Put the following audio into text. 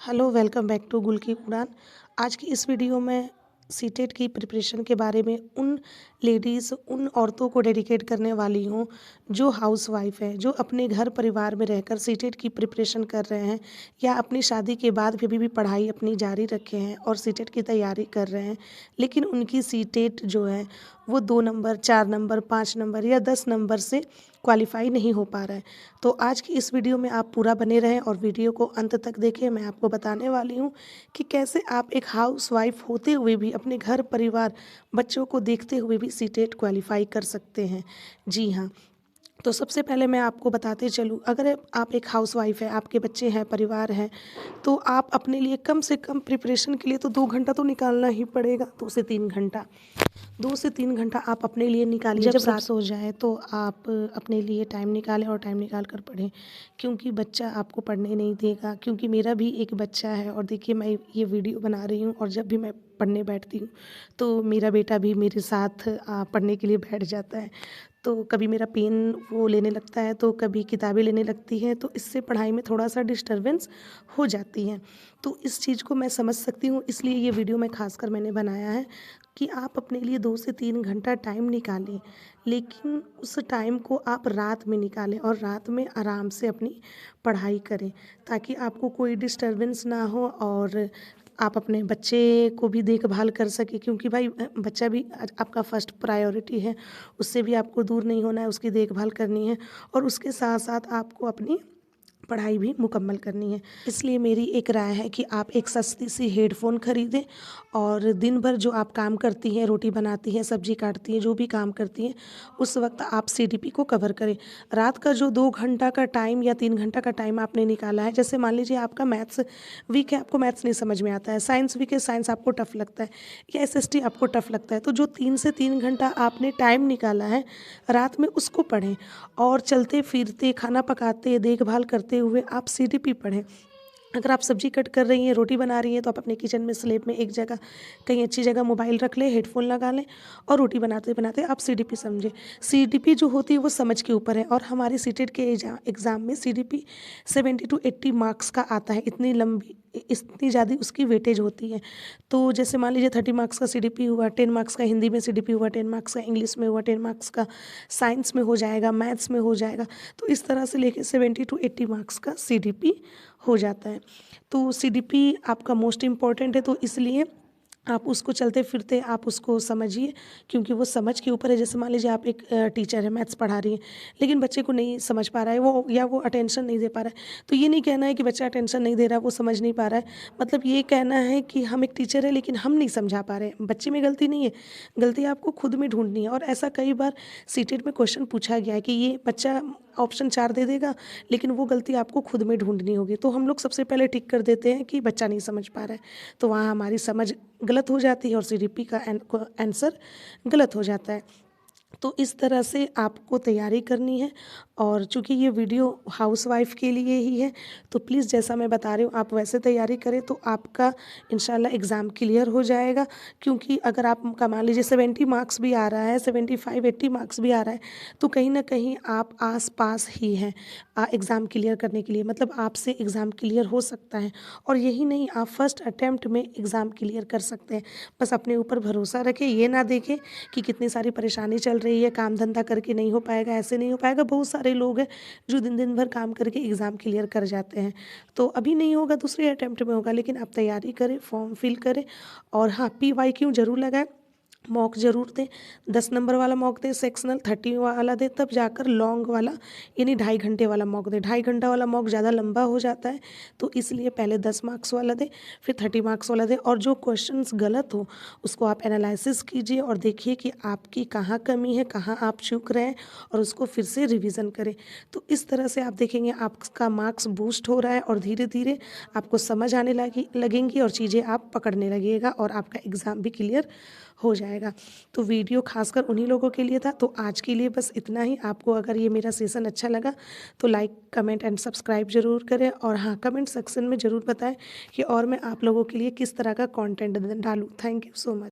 Hello, welcome back to गुल की उड़ान। आज की इस वीडियो में सीटेट की प्रिपरेशन के बारे में उन लेडीज़, उन औरतों को डेडिकेट करने वाली हूँ जो हाउसवाइफ़ हैं, जो अपने घर परिवार में रहकर सीटेट की प्रिपरेशन कर रहे हैं या अपनी शादी के बाद भी अभी भी पढ़ाई अपनी जारी रखे हैं और सीटेट की तैयारी कर रहे हैं। लेकिन उनकी सीटेट जो है वो 2 नंबर, 4 नंबर, 5 नंबर या 10 नंबर से क्वालिफ़ाई नहीं हो पा रहा है। तो आज की इस वीडियो में आप पूरा बने रहें और वीडियो को अंत तक देखें। मैं आपको बताने वाली हूँ कि कैसे आप एक हाउसवाइफ़ होते हुए भी अपने घर परिवार, बच्चों को देखते हुए भी सीटेट क्वालिफ़ाई कर सकते हैं। जी हाँ। तो सबसे पहले मैं आपको बताते चलूँ, अगर आप एक हाउसवाइफ़ हैं, आपके बच्चे हैं, परिवार है, तो आप अपने लिए कम से कम प्रिपरेशन के लिए तो 2 घंटा तो निकालना ही पड़ेगा, 2 से 3 घंटा। 2 से 3 घंटा आप अपने लिए निकालिए। जब रात हो जाए तो आप अपने लिए टाइम निकालें और टाइम निकाल कर पढ़ें, क्योंकि बच्चा आपको पढ़ने नहीं देगा। क्योंकि मेरा भी एक बच्चा है और देखिए मैं ये वीडियो बना रही हूँ और जब भी मैं पढ़ने बैठती हूँ तो मेरा बेटा भी मेरे साथ पढ़ने के लिए बैठ जाता है। तो कभी मेरा पेन वो लेने लगता है, तो कभी किताबें लेने लगती हैं, तो इससे पढ़ाई में थोड़ा-सा डिस्टर्बेंस हो जाती है। तो इस चीज़ को मैं समझ सकती हूँ, इसलिए ये वीडियो मैं ख़ासकर मैंने बनाया है कि आप अपने लिए 2 से 3 घंटा टाइम निकालें, लेकिन उस टाइम को आप रात में निकालें और रात में आराम से अपनी पढ़ाई करें, ताकि आपको कोई डिस्टर्बेंस ना हो और आप अपने बच्चे को भी देखभाल कर सकें। क्योंकि भाई बच्चा भी आपका फर्स्ट प्रायोरिटी है, उससे भी आपको दूर नहीं होना है, उसकी देखभाल करनी है और उसके साथ-साथ आपको अपनी पढ़ाई भी मुकम्मल करनी है। इसलिए मेरी एक राय है कि आप एक सस्ती सी हेडफ़ोन खरीदें और दिन भर जो आप काम करती हैं, रोटी बनाती हैं, सब्ज़ी काटती हैं, जो भी काम करती हैं, उस वक़्त आप सीडीपी को कवर करें। रात का जो 2 घंटा का टाइम या 3 घंटा का टाइम आपने निकाला है, जैसे मान लीजिए आपका मैथ्स वीक है, आपको मैथ्स नहीं समझ में आता है, साइंस वीक है, साइंस आपको टफ़ लगता है या एसएसटी आपको टफ़ लगता है, तो जो 3 से 3 घंटा आपने टाइम निकाला है, रात में उसको पढ़ें और चलते-फिरते, खाना पकाते, देखभाल करते हुए आप सीडीपी पढ़ें। अगर आप सब्ज़ी कट कर रही हैं, रोटी बना रही हैं, तो आप अपने किचन में स्लैब में एक जगह, कहीं अच्छी जगह मोबाइल रख लें, हेडफ़ोन लगा लें और रोटी बनाते-बनाते आप सीडीपी समझें। सीडीपी जो होती है वो समझ के ऊपर है और हमारे सीटेट के एग्ज़ाम में सीडीपी 70 टू 80 मार्क्स का आता है। इतनी लंबी इतनी ज़्यादा उसकी वेटेज होती है। तो जैसे मान लीजिए 30 मार्क्स का सीडीपी हुआ, 10 मार्क्स का हिंदी में सीडीपी हुआ, 10 मार्क्स का इंग्लिश में हुआ, 10 मार्क्स का साइंस में हो जाएगा, मैथ्स में हो जाएगा। तो इस तरह से लेके 70 टू 80 मार्क्स का सीडीपी हो जाता है। तो सीडीपी आपका मोस्ट इम्पॉर्टेंट है, तो इसलिए आप उसको चलते-फिरते आप उसको समझिए, क्योंकि वो समझ के ऊपर है। जैसे मान लीजिए आप एक टीचर हैं, मैथ्स पढ़ा रही हैं, लेकिन बच्चे को नहीं समझ पा रहा है वो या वो अटेंशन नहीं दे पा रहा है, तो ये नहीं कहना है कि बच्चा अटेंशन नहीं दे रहा है, वो समझ नहीं पा रहा है। मतलब ये कहना है कि हम एक टीचर हैं, लेकिन हम नहीं समझा पा रहे हैं। बच्चे में गलती नहीं है, गलती आपको खुद में ढूँढनी है और ऐसा कई बार सीटेट में क्वेश्चन पूछा गया है कि ये बच्चा ऑप्शन 4 दे देगा, लेकिन वो गलती आपको खुद में ढूँढनी होगी। तो हम लोग सबसे पहले टिक कर देते हैं कि बच्चा नहीं समझ पा रहा है, तो वहाँ हमारी समझ गलत हो जाती है और सीडीपी का आंसर गलत हो जाता है। तो इस तरह से आपको तैयारी करनी है और चूँकि ये वीडियो हाउसवाइफ़ के लिए ही है, तो प्लीज़ जैसा मैं बता रही हूँ आप वैसे तैयारी करें, तो आपका इंशाल्लाह एग्ज़ाम क्लियर हो जाएगा। क्योंकि अगर आपका मान लीजिए 70 मार्क्स भी आ रहा है, 75-80 मार्क्स भी आ रहा है, तो कहीं न कहीं आप आस-पास ही हैं एग्ज़ाम क्लियर करने के लिए। मतलब आपसे एग्ज़ाम क्लियर हो सकता है और यही नहीं, आप फर्स्ट अटेम्प्ट में एग्ज़ाम क्लियर कर सकते हैं। बस अपने ऊपर भरोसा रखें, ये ना देखें कि कितनी सारी परेशानी चल रही है, काम धंधा करके नहीं हो पाएगा, ऐसे नहीं हो पाएगा। बहुत सारे लोग हैं जो दिन-दिन भर काम करके एग्ज़ाम क्लियर कर जाते हैं। तो अभी नहीं होगा, दूसरे अटेम्प्ट में होगा, लेकिन आप तैयारी करें, फॉर्म फिल करें और हाँ, पीवाईक्यू ज़रूर लगाएँ। मॉक ज़रूर दें, 10 नंबर वाला मॉक दें, सेक्शनल 30 वाला दें, तब जाकर लॉन्ग वाला यानी 2.5 घंटे वाला मॉक दें। 2.5 घंटा वाला मॉक ज़्यादा लंबा हो जाता है, तो इसलिए पहले 10 मार्क्स वाला दें, फिर 30 मार्क्स वाला दें और जो क्वेश्चंस गलत हो, उसको आप एनालिसिस कीजिए और देखिए कि आपकी कहाँ कमी है, कहाँ आप चूक रहे हैं और उसको फिर से रिवीज़न करें। तो इस तरह से आप देखेंगे आपका मार्क्स बूस्ट हो रहा है और धीरे-धीरे आपको समझ आने लगेंगी और चीज़ें आप पकड़ने लगिएगा और आपका एग्ज़ाम भी क्लियर हो जाएगा। तो वीडियो खासकर उन्हीं लोगों के लिए था। तो आज के लिए बस इतना ही। आपको अगर ये मेरा सेशन अच्छा लगा तो लाइक, कमेंट एंड सब्सक्राइब ज़रूर करें और हाँ, कमेंट सेक्शन में ज़रूर बताएं कि और मैं आप लोगों के लिए किस तरह का कंटेंट डालूँ। Thank you so much.